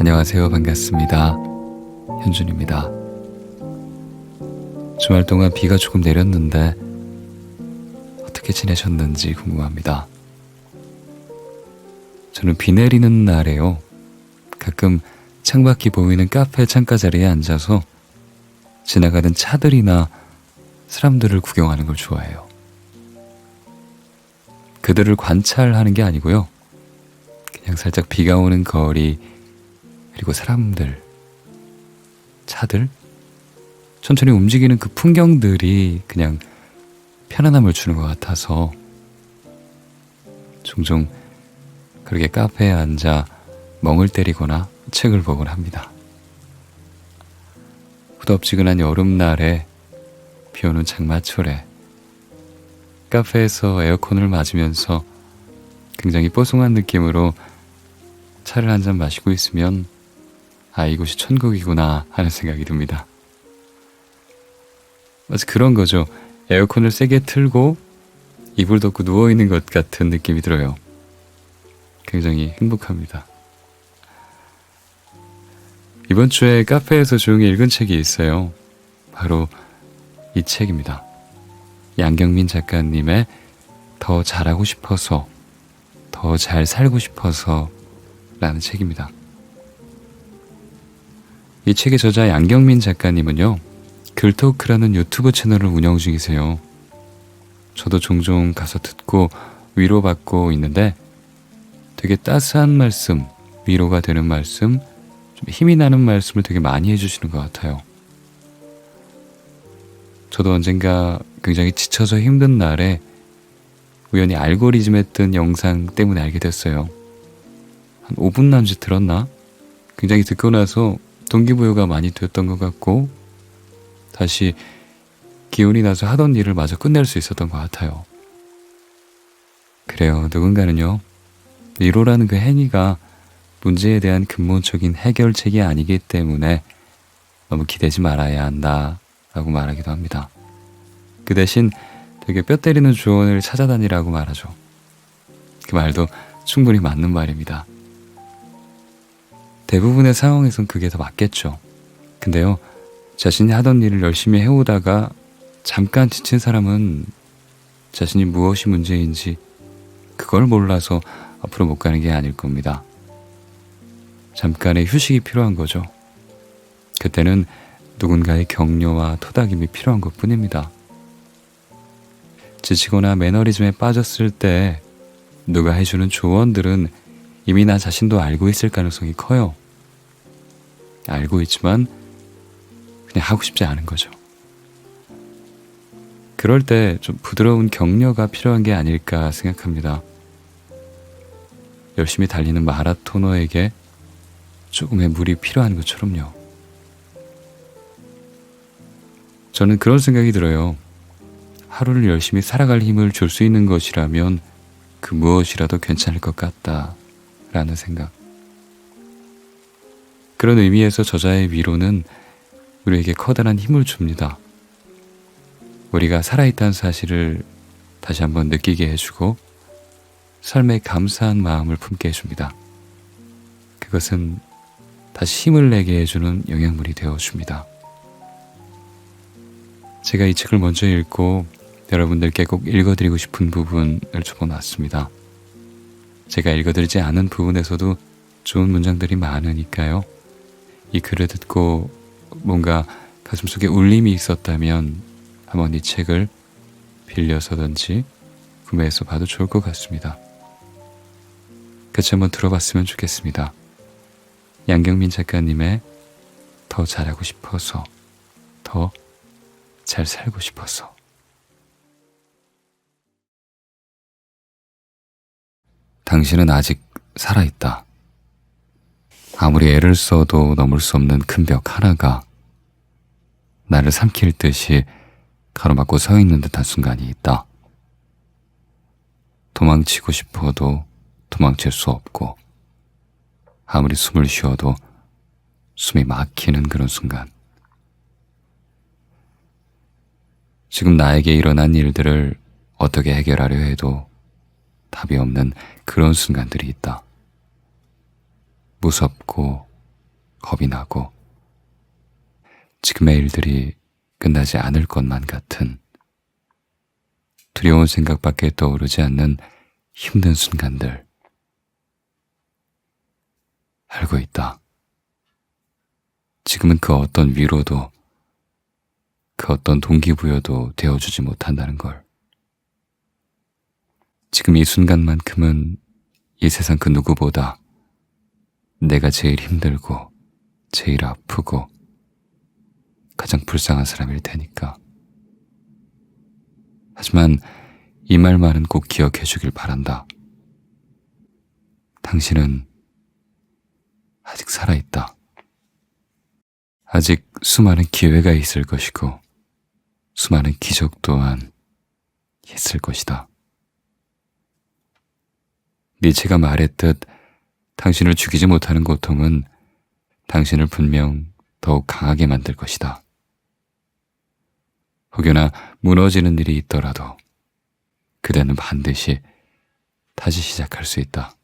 안녕하세요. 반갑습니다. 현준입니다. 주말 동안 비가 조금 내렸는데 어떻게 지내셨는지 궁금합니다. 저는 비 내리는 날에요, 가끔 창밖이 보이는 카페 창가 자리에 앉아서 지나가는 차들이나 사람들을 구경하는 걸 좋아해요. 그들을 관찰하는 게 아니고요, 그냥 살짝 비가 오는 거리, 그리고 사람들, 차들, 천천히 움직이는 그 풍경들이 그냥 편안함을 주는 것 같아서 종종 그렇게 카페에 앉아 멍을 때리거나 책을 보곤 합니다. 후덥지근한 여름날에 비오는 장마철에 카페에서 에어컨을 맞으면서 굉장히 뽀송한 느낌으로 차를 한 잔 마시고 있으면 이곳이 천국이구나 하는 생각이 듭니다. 마치 그런 거죠. 에어컨을 세게 틀고 이불 덮고 누워있는 것 같은 느낌이 들어요. 굉장히 행복합니다. 이번 주에 카페에서 조용히 읽은 책이 있어요. 바로 이 책입니다. 양경민 작가님의 더 잘하고 싶어서, 더 잘 살고 싶어서 라는 책입니다. 이 책의 저자 양경민 작가님은요, 글토크라는 유튜브 채널을 운영 중이세요. 저도 종종 가서 듣고 위로받고 있는데 되게 따스한 말씀, 위로가 되는 말씀, 좀 힘이 나는 말씀을 되게 많이 해주시는 것 같아요. 저도 언젠가 굉장히 지쳐서 힘든 날에 우연히 알고리즘에 뜬 영상 때문에 알게 됐어요. 한 5분 남짓 들었나? 굉장히 듣고 나서 동기부여가 많이 됐던 것 같고 다시 기운이 나서 하던 일을 마저 끝낼 수 있었던 것 같아요. 그래요. 누군가는요, 위로라는 그 행위가 문제에 대한 근본적인 해결책이 아니기 때문에 너무 기대지 말아야 한다 라고 말하기도 합니다. 그 대신 되게 뼈 때리는 조언을 찾아다니라고 말하죠. 그 말도 충분히 맞는 말입니다. 대부분의 상황에선 그게 더 맞겠죠. 근데요, 자신이 하던 일을 열심히 해오다가 잠깐 지친 사람은 자신이 무엇이 문제인지 그걸 몰라서 앞으로 못 가는 게 아닐 겁니다. 잠깐의 휴식이 필요한 거죠. 그때는 누군가의 격려와 토닥임이 필요한 것 뿐입니다. 지치거나 매너리즘에 빠졌을 때 누가 해주는 조언들은 이미 나 자신도 알고 있을 가능성이 커요. 알고 있지만 그냥 하고 싶지 않은 거죠. 그럴 때 좀 부드러운 격려가 필요한 게 아닐까 생각합니다. 열심히 달리는 마라토너에게 조금의 물이 필요한 것처럼요. 저는 그런 생각이 들어요. 하루를 열심히 살아갈 힘을 줄 수 있는 것이라면 그 무엇이라도 괜찮을 것 같다라는 생각. 그런 의미에서 저자의 위로는 우리에게 커다란 힘을 줍니다. 우리가 살아있다는 사실을 다시 한번 느끼게 해주고 삶에 감사한 마음을 품게 해줍니다. 그것은 다시 힘을 내게 해주는 영양분이 되어줍니다. 제가 이 책을 먼저 읽고 여러분들께 꼭 읽어드리고 싶은 부분을 적어놨습니다. 제가 읽어드리지 않은 부분에서도 좋은 문장들이 많으니까요. 이 글을 듣고 뭔가 가슴속에 울림이 있었다면 한번 이 책을 빌려서든지 구매해서 봐도 좋을 것 같습니다. 같이 한번 들어봤으면 좋겠습니다. 양경민 작가님의 더 잘하고 싶어서, 더 잘 살고 싶어서. 당신은 아직 살아있다. 아무리 애를 써도 넘을 수 없는 큰 벽 하나가 나를 삼킬 듯이 가로막고 서 있는 듯한 순간이 있다. 도망치고 싶어도 도망칠 수 없고 아무리 숨을 쉬어도 숨이 막히는 그런 순간. 지금 나에게 일어난 일들을 어떻게 해결하려 해도 답이 없는 그런 순간들이 있다. 무섭고 겁이 나고 지금의 일들이 끝나지 않을 것만 같은 두려운 생각밖에 떠오르지 않는 힘든 순간들. 알고 있다. 지금은 그 어떤 위로도 그 어떤 동기부여도 되어주지 못한다는 걸. 지금 이 순간만큼은 이 세상 그 누구보다 내가 제일 힘들고 제일 아프고 가장 불쌍한 사람일 테니까. 하지만 이 말만은 꼭 기억해 주길 바란다. 당신은 아직 살아있다. 아직 수많은 기회가 있을 것이고 수많은 기적 또한 있을 것이다. 니체가 말했듯 당신을 죽이지 못하는 고통은 당신을 분명 더욱 강하게 만들 것이다. 혹여나 무너지는 일이 있더라도 그대는 반드시 다시 시작할 수 있다.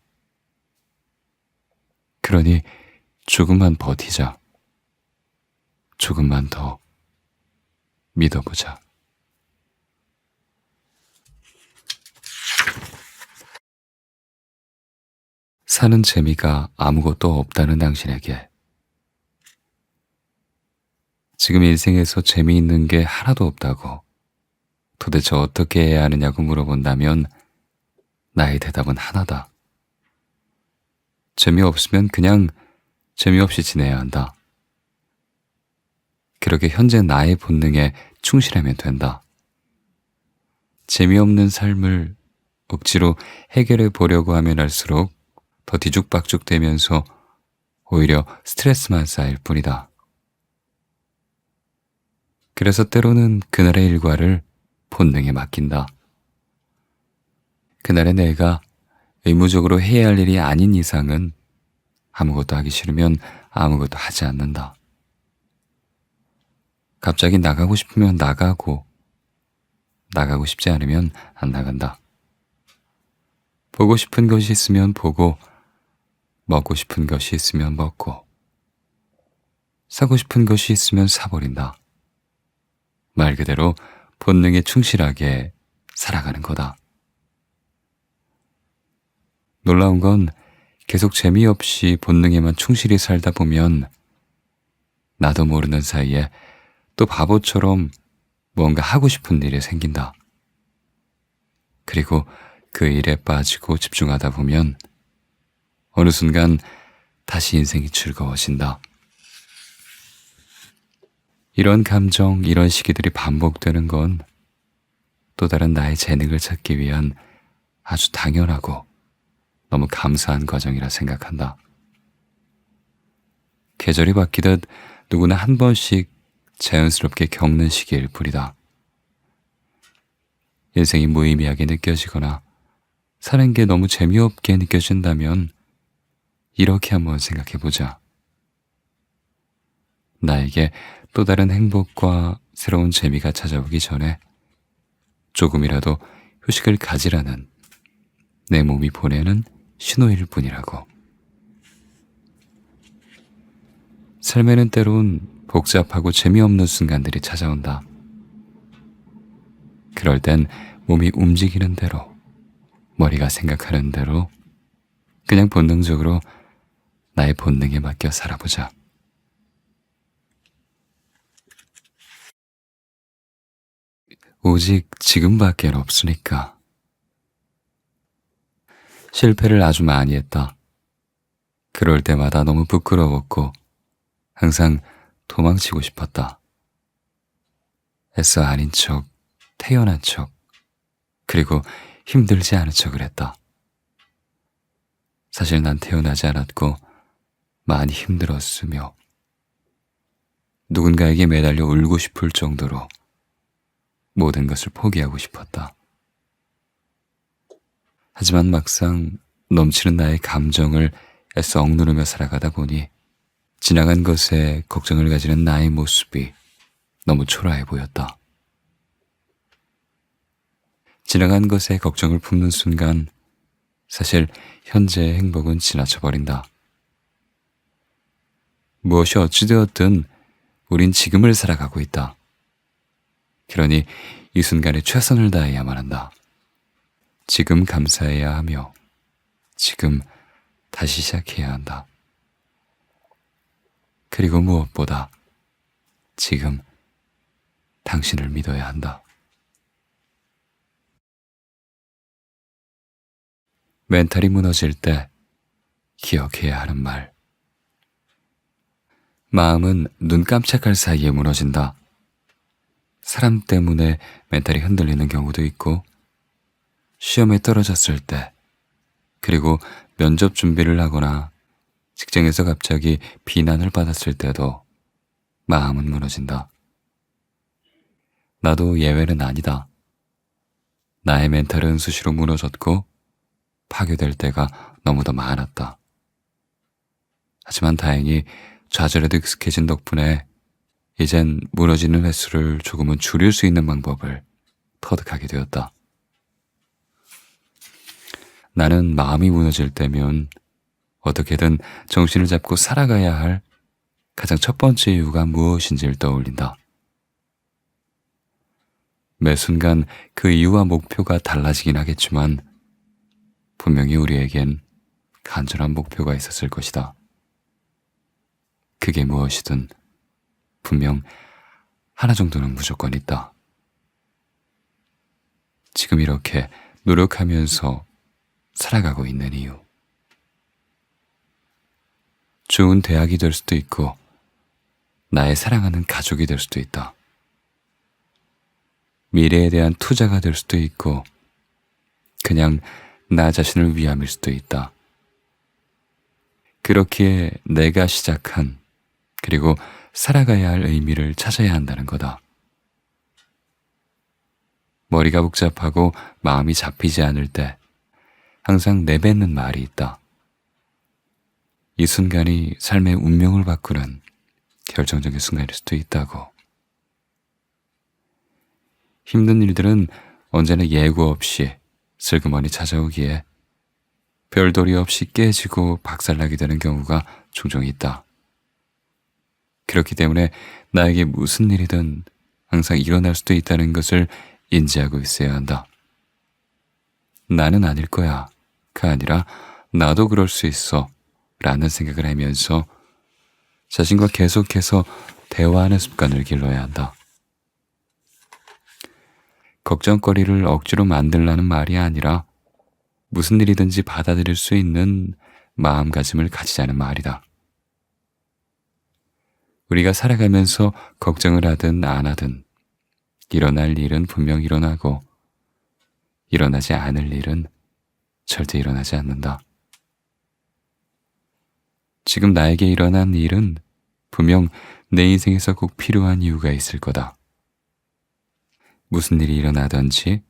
그러니 조금만 버티자. 조금만 더 믿어보자. 사는 재미가 아무것도 없다는 당신에게 지금 인생에서 재미있는 게 하나도 없다고 도대체 어떻게 해야 하느냐고 물어본다면 나의 대답은 하나다. 재미없으면 그냥 재미없이 지내야 한다. 그렇게 현재 나의 본능에 충실하면 된다. 재미없는 삶을 억지로 해결해 보려고 하면 할수록 더 뒤죽박죽되면서 오히려 스트레스만 쌓일 뿐이다. 그래서 때로는 그날의 일과를 본능에 맡긴다. 그날의 내가 의무적으로 해야 할 일이 아닌 이상은 아무것도 하기 싫으면 아무것도 하지 않는다. 갑자기 나가고 싶으면 나가고 싶지 않으면 안 나간다. 보고 싶은 것이 있으면 보고 먹고 싶은 것이 있으면 먹고 사고 싶은 것이 있으면 사버린다. 말 그대로 본능에 충실하게 살아가는 거다. 놀라운 건 계속 재미없이 본능에만 충실히 살다 보면 나도 모르는 사이에 또 바보처럼 무언가 하고 싶은 일이 생긴다. 그리고 그 일에 빠지고 집중하다 보면 어느 순간 다시 인생이 즐거워진다. 이런 감정, 이런 시기들이 반복되는 건 또 다른 나의 재능을 찾기 위한 아주 당연하고 너무 감사한 과정이라 생각한다. 계절이 바뀌듯 누구나 한 번씩 자연스럽게 겪는 시기일 뿐이다. 인생이 무의미하게 느껴지거나 사는 게 너무 재미없게 느껴진다면 이렇게 한번 생각해보자. 나에게 또 다른 행복과 새로운 재미가 찾아오기 전에 조금이라도 휴식을 가지라는 내 몸이 보내는 신호일 뿐이라고. 삶에는 때론 복잡하고 재미없는 순간들이 찾아온다. 그럴 땐 몸이 움직이는 대로, 머리가 생각하는 대로 그냥 본능적으로 나의 본능에 맡겨 살아보자. 오직 지금밖에 없으니까. 실패를 아주 많이 했다. 그럴 때마다 너무 부끄러웠고 항상 도망치고 싶었다. 애써 아닌 척, 태연한 척, 그리고 힘들지 않은 척을 했다. 사실 난 태어나지 않았고 많이 힘들었으며 누군가에게 매달려 울고 싶을 정도로 모든 것을 포기하고 싶었다. 하지만 막상 넘치는 나의 감정을 애써 억누르며 살아가다 보니 지나간 것에 걱정을 가지는 나의 모습이 너무 초라해 보였다. 지나간 것에 걱정을 품는 순간 사실 현재의 행복은 지나쳐 버린다. 무엇이 어찌되었든 우린 지금을 살아가고 있다. 그러니 이 순간에 최선을 다해야만 한다. 지금 감사해야 하며 지금 다시 시작해야 한다. 그리고 무엇보다 지금 당신을 믿어야 한다. 멘탈이 무너질 때 기억해야 하는 말. 마음은 눈 깜짝할 사이에 무너진다. 사람 때문에 멘탈이 흔들리는 경우도 있고, 시험에 떨어졌을 때, 그리고 면접 준비를 하거나 직장에서 갑자기 비난을 받았을 때도 마음은 무너진다. 나도 예외는 아니다. 나의 멘탈은 수시로 무너졌고 파괴될 때가 너무도 많았다. 하지만 다행히 좌절에도 익숙해진 덕분에 이젠 무너지는 횟수를 조금은 줄일 수 있는 방법을 터득하게 되었다. 나는 마음이 무너질 때면 어떻게든 정신을 잡고 살아가야 할 가장 첫 번째 이유가 무엇인지를 떠올린다. 매 순간 그 이유와 목표가 달라지긴 하겠지만 분명히 우리에겐 간절한 목표가 있었을 것이다. 그게 무엇이든 분명 하나 정도는 무조건 있다. 지금 이렇게 노력하면서 살아가고 있는 이유. 좋은 대학이 될 수도 있고 나의 사랑하는 가족이 될 수도 있다. 미래에 대한 투자가 될 수도 있고 그냥 나 자신을 위함일 수도 있다. 그렇기에 내가 시작한 그리고 살아가야 할 의미를 찾아야 한다는 거다. 머리가 복잡하고 마음이 잡히지 않을 때 항상 내뱉는 말이 있다. 이 순간이 삶의 운명을 바꾸는 결정적인 순간일 수도 있다고. 힘든 일들은 언제나 예고 없이 슬그머니 찾아오기에 별도리 없이 깨지고 박살나게 되는 경우가 종종 있다. 그렇기 때문에 나에게 무슨 일이든 항상 일어날 수도 있다는 것을 인지하고 있어야 한다. 나는 아닐 거야. 가 아니라 나도 그럴 수 있어. 라는 생각을 하면서 자신과 계속해서 대화하는 습관을 길러야 한다. 걱정거리를 억지로 만들라는 말이 아니라 무슨 일이든지 받아들일 수 있는 마음가짐을 가지자는 말이다. 우리가 살아가면서 걱정을 하든 안 하든 일어날 일은 분명 일어나고 일어나지 않을 일은 절대 일어나지 않는다. 지금 나에게 일어난 일은 분명 내 인생에서 꼭 필요한 이유가 있을 거다. 무슨 일이 일어나든지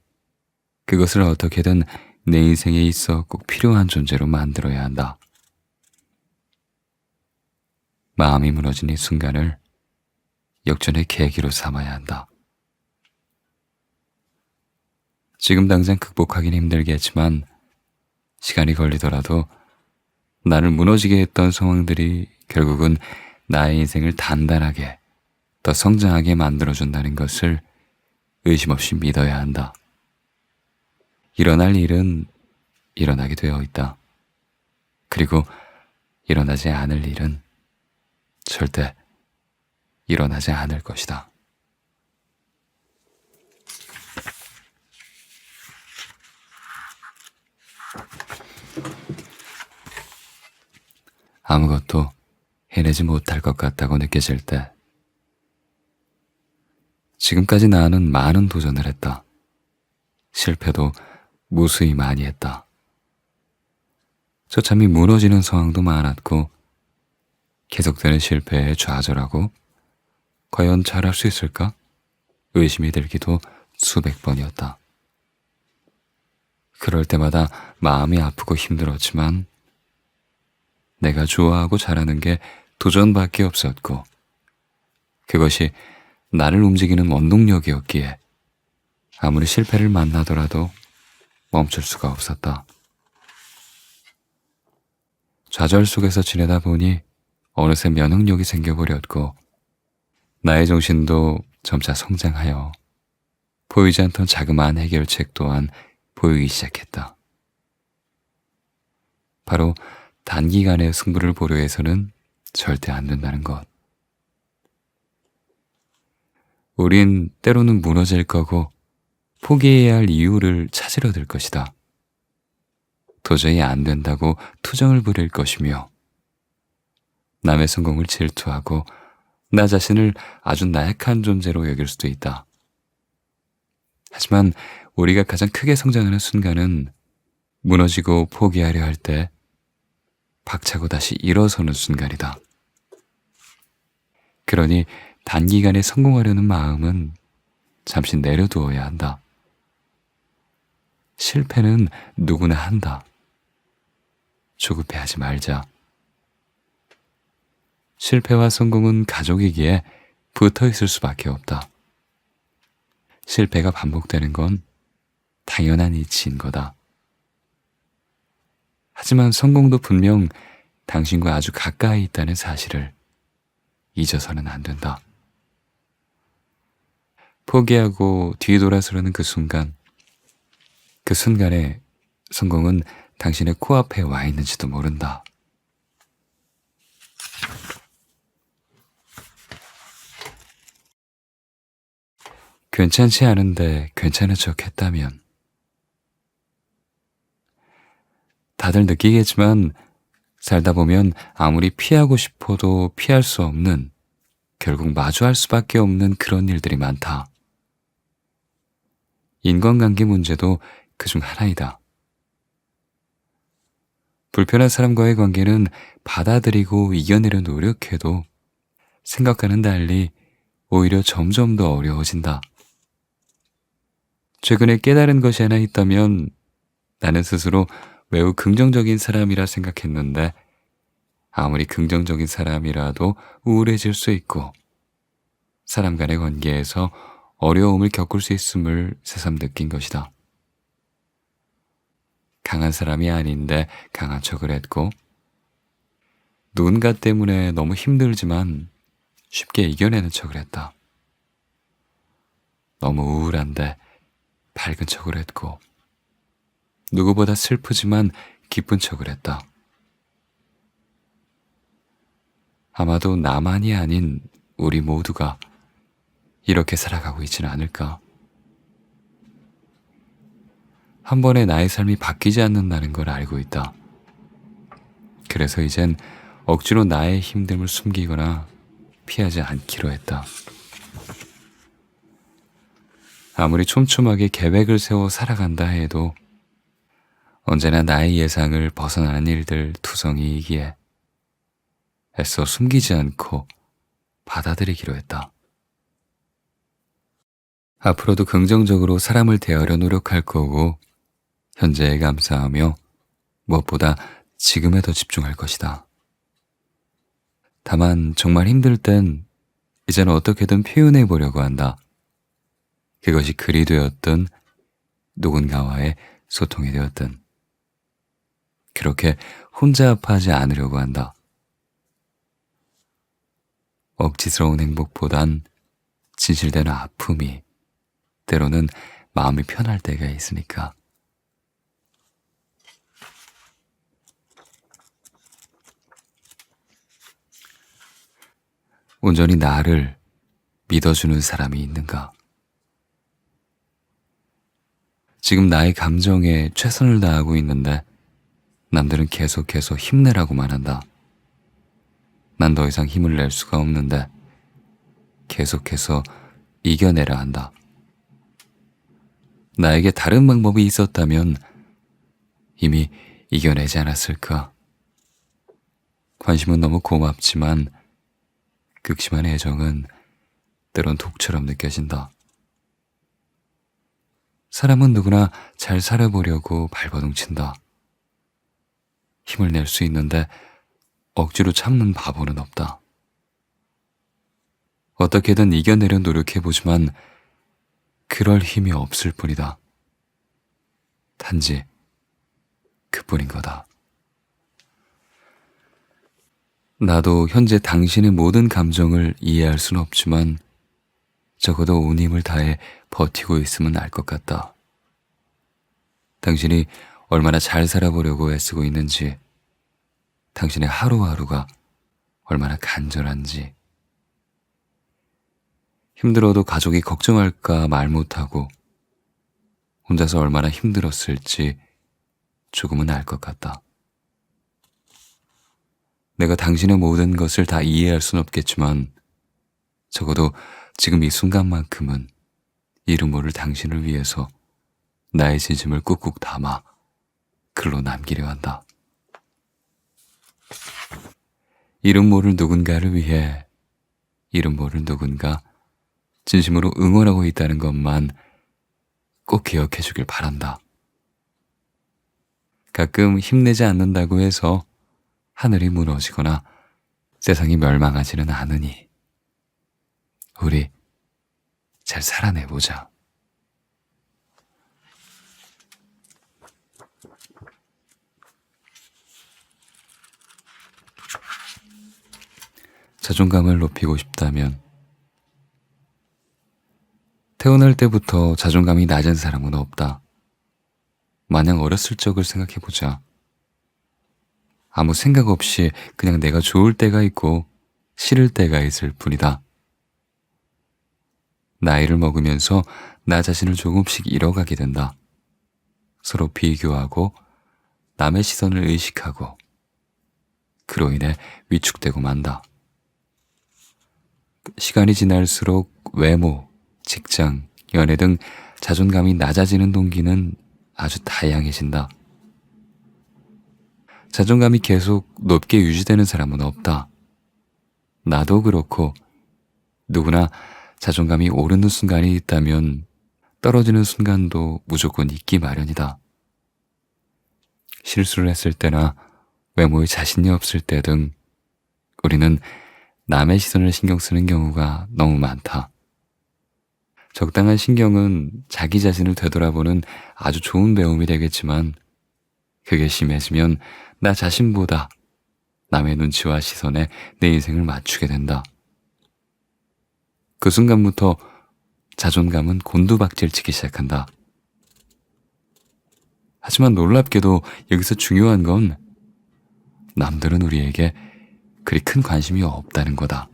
그것을 어떻게든 내 인생에 있어 꼭 필요한 존재로 만들어야 한다. 마음이 무너진 이 순간을 역전의 계기로 삼아야 한다. 지금 당장 극복하긴 힘들겠지만 시간이 걸리더라도 나를 무너지게 했던 상황들이 결국은 나의 인생을 단단하게 더 성장하게 만들어준다는 것을 의심 없이 믿어야 한다. 일어날 일은 일어나게 되어 있다. 그리고 일어나지 않을 일은 절대 일어나지 않을 것이다. 아무것도 해내지 못할 것 같다고 느껴질 때 지금까지 나는 많은 도전을 했다. 실패도 무수히 많이 했다. 처참히 무너지는 상황도 많았고 계속되는 실패에 좌절하고 과연 잘할 수 있을까? 의심이 들기도 수백 번이었다. 그럴 때마다 마음이 아프고 힘들었지만 내가 좋아하고 잘하는 게 도전밖에 없었고 그것이 나를 움직이는 원동력이었기에 아무리 실패를 만나더라도 멈출 수가 없었다. 좌절 속에서 지내다 보니 어느새 면역력이 생겨버렸고 나의 정신도 점차 성장하여 보이지 않던 자그마한 해결책 또한 보이기 시작했다. 바로 단기간의 승부를 보려 해서는 절대 안 된다는 것. 우린 때로는 무너질 거고 포기해야 할 이유를 찾으려 들 것이다. 도저히 안 된다고 투정을 부릴 것이며 남의 성공을 질투하고 나 자신을 아주 나약한 존재로 여길 수도 있다. 하지만 우리가 가장 크게 성장하는 순간은 무너지고 포기하려 할 때 박차고 다시 일어서는 순간이다. 그러니 단기간에 성공하려는 마음은 잠시 내려두어야 한다. 실패는 누구나 한다. 조급해하지 말자. 실패와 성공은 가족이기에 붙어 있을 수밖에 없다. 실패가 반복되는 건 당연한 이치인 거다. 하지만 성공도 분명 당신과 아주 가까이 있다는 사실을 잊어서는 안 된다. 포기하고 뒤돌아서려는 그 순간에 성공은 당신의 코앞에 와 있는지도 모른다. 괜찮지 않은데 괜찮은 척 했다면 다들 느끼겠지만 살다 보면 아무리 피하고 싶어도 피할 수 없는, 결국 마주할 수밖에 없는 그런 일들이 많다. 인간관계 문제도 그중 하나이다. 불편한 사람과의 관계는 받아들이고 이겨내려 노력해도 생각과는 달리 오히려 점점 더 어려워진다. 최근에 깨달은 것이 하나 있다면 나는 스스로 매우 긍정적인 사람이라 생각했는데 아무리 긍정적인 사람이라도 우울해질 수 있고 사람 간의 관계에서 어려움을 겪을 수 있음을 새삼 느낀 것이다. 강한 사람이 아닌데 강한 척을 했고 누군가 때문에 너무 힘들지만 쉽게 이겨내는 척을 했다. 너무 우울한데 밝은 척을 했고 누구보다 슬프지만 기쁜 척을 했다. 아마도 나만이 아닌 우리 모두가 이렇게 살아가고 있지는 않을까. 한 번에 나의 삶이 바뀌지 않는다는 걸 알고 있다. 그래서 이젠 억지로 나의 힘듦을 숨기거나 피하지 않기로 했다. 아무리 촘촘하게 계획을 세워 살아간다 해도 언제나 나의 예상을 벗어나는 일들 투성이이기에 애써 숨기지 않고 받아들이기로 했다. 앞으로도 긍정적으로 사람을 대하려 노력할 거고 현재에 감사하며 무엇보다 지금에 더 집중할 것이다. 다만 정말 힘들 땐 이제는 어떻게든 표현해 보려고 한다. 그것이 글이 되었든 누군가와의 소통이 되었든 그렇게 혼자 아파하지 않으려고 한다. 억지스러운 행복보단 진실되는 아픔이 때로는 마음이 편할 때가 있으니까. 온전히 나를 믿어주는 사람이 있는가? 지금 나의 감정에 최선을 다하고 있는데 남들은 계속해서 힘내라고만 한다. 난 더 이상 힘을 낼 수가 없는데 계속해서 이겨내라 한다. 나에게 다른 방법이 있었다면 이미 이겨내지 않았을까? 관심은 너무 고맙지만 극심한 애정은 때론 독처럼 느껴진다. 사람은 누구나 잘 살아보려고 발버둥친다. 힘을 낼 수 있는데 억지로 참는 바보는 없다. 어떻게든 이겨내려 노력해보지만 그럴 힘이 없을 뿐이다. 단지 그뿐인 거다. 나도 현재 당신의 모든 감정을 이해할 순 없지만 적어도 온 힘을 다해 버티고 있으면 알 것 같다. 당신이 얼마나 잘 살아보려고 애쓰고 있는지, 당신의 하루하루가 얼마나 간절한지, 힘들어도 가족이 걱정할까 말 못하고 혼자서 얼마나 힘들었을지 조금은 알 것 같다. 내가 당신의 모든 것을 다 이해할 순 없겠지만 적어도 지금 이 순간만큼은 이름 모를 당신을 위해서 나의 진심을 꾹꾹 담아 글로 남기려 한다. 이름 모를 누군가를 위해 이름 모를 누군가 진심으로 응원하고 있다는 것만 꼭 기억해 주길 바란다. 가끔 힘내지 않는다고 해서 하늘이 무너지거나 세상이 멸망하지는 않으니 우리 잘 살아내보자. 자존감을 높이고 싶다면 태어날 때부터 자존감이 낮은 사람은 없다. 마냥 어렸을 적을 생각해보자. 아무 생각 없이 그냥 내가 좋을 때가 있고 싫을 때가 있을 뿐이다. 나이를 먹으면서 나 자신을 조금씩 잃어가게 된다. 서로 비교하고 남의 시선을 의식하고 그로 인해 위축되고 만다. 시간이 지날수록 외모, 직장, 연애 등 자존감이 낮아지는 동기는 아주 다양해진다. 자존감이 계속 높게 유지되는 사람은 없다. 나도 그렇고 누구나 자존감이 오르는 순간이 있다면 떨어지는 순간도 무조건 있기 마련이다. 실수를 했을 때나 외모에 자신이 없을 때 등 우리는 남의 시선을 신경 쓰는 경우가 너무 많다. 적당한 신경은 자기 자신을 되돌아보는 아주 좋은 배움이 되겠지만 그게 심해지면 나 자신보다 남의 눈치와 시선에 내 인생을 맞추게 된다. 그 순간부터 자존감은 곤두박질치기 시작한다. 하지만 놀랍게도 여기서 중요한 건 남들은 우리에게 그리 큰 관심이 없다는 거다.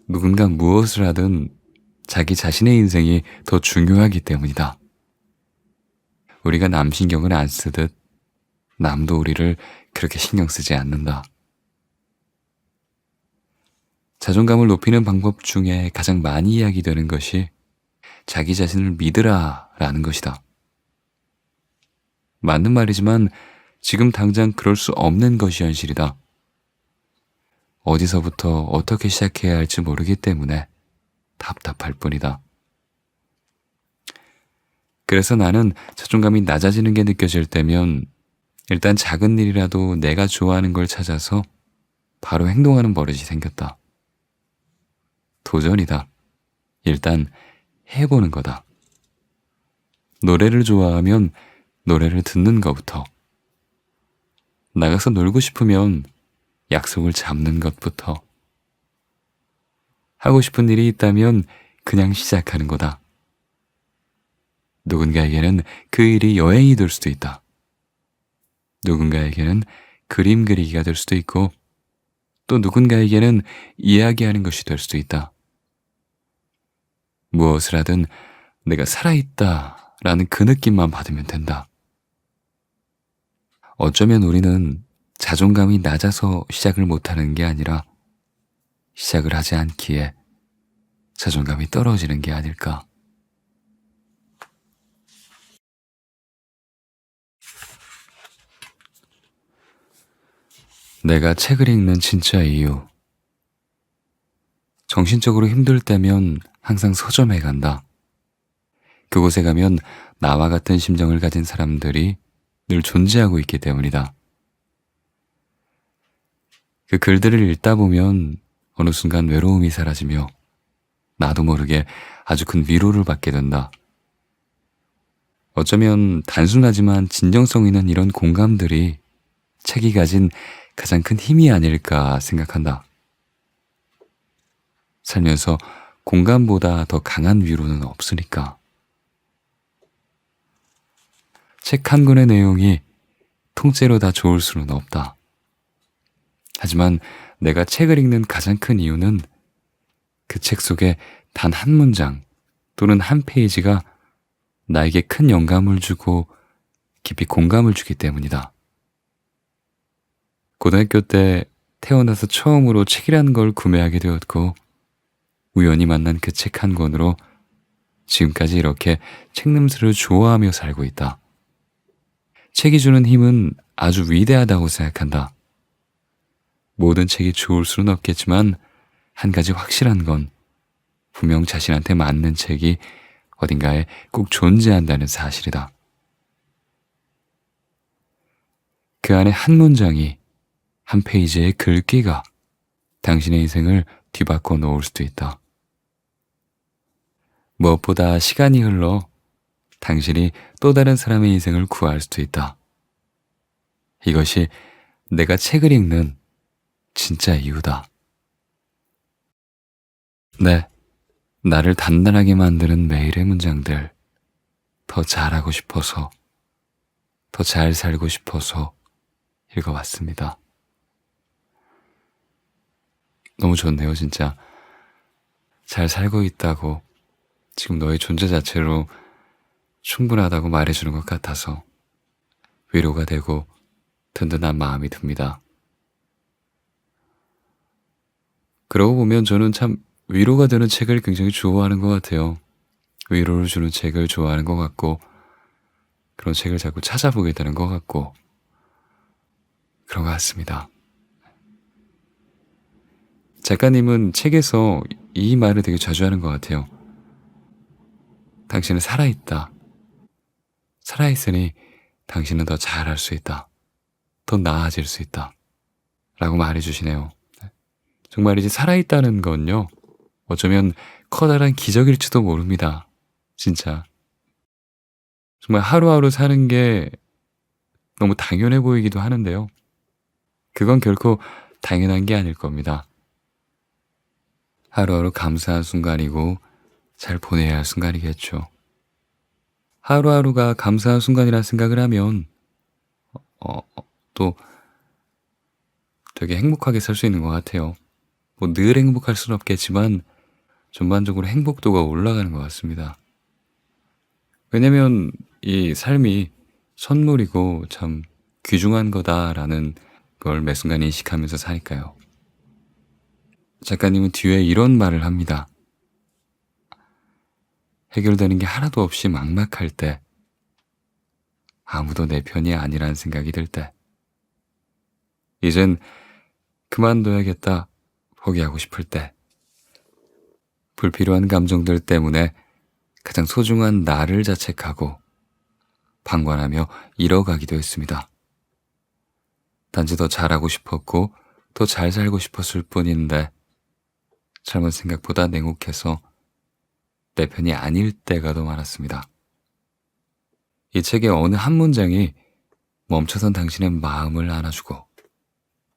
누군가 무엇을 하든 자기 자신의 인생이 더 중요하기 때문이다. 우리가 남 신경을 안 쓰듯 남도 우리를 그렇게 신경 쓰지 않는다. 자존감을 높이는 방법 중에 가장 많이 이야기되는 것이 자기 자신을 믿으라 라는 것이다. 맞는 말이지만 지금 당장 그럴 수 없는 것이 현실이다. 어디서부터 어떻게 시작해야 할지 모르기 때문에 답답할 뿐이다. 그래서 나는 자존감이 낮아지는 게 느껴질 때면 일단 작은 일이라도 내가 좋아하는 걸 찾아서 바로 행동하는 버릇이 생겼다. 도전이다. 일단 해보는 거다. 노래를 좋아하면 노래를 듣는 것부터, 나가서 놀고 싶으면 약속을 잡는 것부터, 하고 싶은 일이 있다면 그냥 시작하는 거다. 누군가에게는 그 일이 여행이 될 수도 있다. 누군가에게는 그림 그리기가 될 수도 있고 또 누군가에게는 이야기하는 것이 될 수도 있다. 무엇을 하든 내가 살아있다 라는 그 느낌만 받으면 된다. 어쩌면 우리는 자존감이 낮아서 시작을 못하는 게 아니라 시작을 하지 않기에 자존감이 떨어지는 게 아닐까. 내가 책을 읽는 진짜 이유. 정신적으로 힘들 때면 항상 서점에 간다. 그곳에 가면 나와 같은 심정을 가진 사람들이 늘 존재하고 있기 때문이다. 그 글들을 읽다 보면 어느 순간 외로움이 사라지며 나도 모르게 아주 큰 위로를 받게 된다. 어쩌면 단순하지만 진정성 있는 이런 공감들이 책이 가진 가장 큰 힘이 아닐까 생각한다. 살면서 공감보다 더 강한 위로는 없으니까. 책 한 권의 내용이 통째로 다 좋을 수는 없다. 하지만 내가 책을 읽는 가장 큰 이유는 그 책 속에 단 한 문장 또는 한 페이지가 나에게 큰 영감을 주고 깊이 공감을 주기 때문이다. 고등학교 때 태어나서 처음으로 책이라는 걸 구매하게 되었고 우연히 만난 그 책 한 권으로 지금까지 이렇게 책 냄새를 좋아하며 살고 있다. 책이 주는 힘은 아주 위대하다고 생각한다. 모든 책이 좋을 수는 없겠지만 한 가지 확실한 건 분명 자신한테 맞는 책이 어딘가에 꼭 존재한다는 사실이다. 그 안에 한 문장이, 한 페이지의 글귀가 당신의 인생을 뒤바꿔 놓을 수도 있다. 무엇보다 시간이 흘러 당신이 또 다른 사람의 인생을 구할 수도 있다. 이것이 내가 책을 읽는 진짜 이유다. 네, 나를 단단하게 만드는 매일의 문장들, 더 잘하고 싶어서, 더 잘 살고 싶어서 읽어봤습니다. 너무 좋네요, 진짜. 잘 살고 있다고, 지금 너의 존재 자체로 충분하다고 말해주는 것 같아서 위로가 되고 든든한 마음이 듭니다. 그러고 보면 저는 참 위로가 되는 책을 굉장히 좋아하는 것 같아요. 위로를 주는 책을 좋아하는 것 같고 그런 책을 자꾸 찾아보게 되는 것 같고 그런 것 같습니다. 작가님은 책에서 이 말을 되게 자주 하는 것 같아요. 당신은 살아있다. 살아있으니 당신은 더 잘할 수 있다. 더 나아질 수 있다. 라고 말해주시네요. 정말이지 살아있다는 건요. 어쩌면 커다란 기적일지도 모릅니다. 진짜. 정말 하루하루 사는 게 너무 당연해 보이기도 하는데요. 그건 결코 당연한 게 아닐 겁니다. 하루하루 감사한 순간이고 잘 보내야 할 순간이겠죠. 하루하루가 감사한 순간이라 생각을 하면 또 되게 행복하게 살 수 있는 것 같아요. 뭐 늘 행복할 수는 없겠지만 전반적으로 행복도가 올라가는 것 같습니다. 왜냐면 이 삶이 선물이고 참 귀중한 거다라는 걸 매 순간 인식하면서 사니까요. 작가님은 뒤에 이런 말을 합니다. 해결되는 게 하나도 없이 막막할 때, 아무도 내 편이 아니란 생각이 들 때, 이젠 그만둬야겠다 포기하고 싶을 때, 불필요한 감정들 때문에 가장 소중한 나를 자책하고 방관하며 잃어가기도 했습니다. 단지 더 잘하고 싶었고 더 잘 살고 싶었을 뿐인데 삶은 생각보다 냉혹해서 내 편이 아닐 때가 더 많았습니다. 이 책의 어느 한 문장이 멈춰선 당신의 마음을 안아주고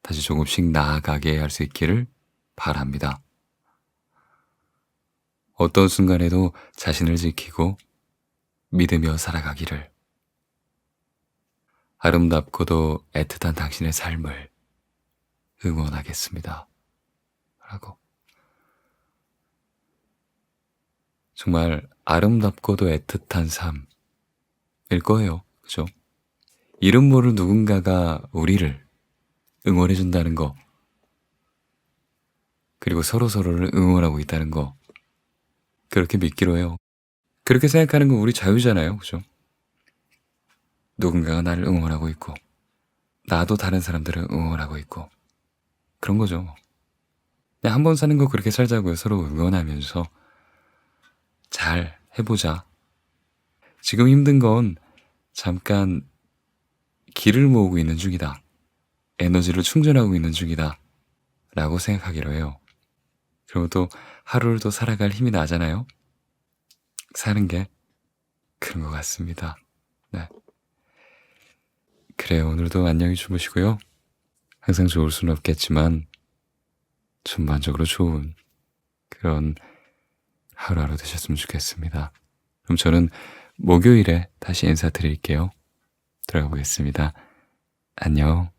다시 조금씩 나아가게 할 수 있기를 바랍니다. 어떤 순간에도 자신을 지키고 믿으며 살아가기를. 아름답고도 애틋한 당신의 삶을 응원하겠습니다. 라고. 정말 아름답고도 애틋한 삶일 거예요. 그죠? 이름 모를 누군가가 우리를 응원해준다는 거, 그리고 서로서로를 응원하고 있다는 거, 그렇게 믿기로 해요. 그렇게 생각하는 건 우리 자유잖아요. 그죠? 누군가가 나를 응원하고 있고, 나도 다른 사람들을 응원하고 있고, 그런 거죠. 그냥 한 번 사는 거 그렇게 살자고요. 서로 응원하면서 잘 해보자. 지금 힘든 건 잠깐 기를 모으고 있는 중이다. 에너지를 충전하고 있는 중이다. 라고 생각하기로 해요. 그리고 또 하루를 또 살아갈 힘이 나잖아요. 사는 게 그런 것 같습니다. 네. 그래요. 오늘도 안녕히 주무시고요. 항상 좋을 수는 없겠지만 전반적으로 좋은 그런 하루하루 되셨으면 좋겠습니다. 그럼 저는 목요일에 다시 인사드릴게요. 들어가 보겠습니다. 안녕.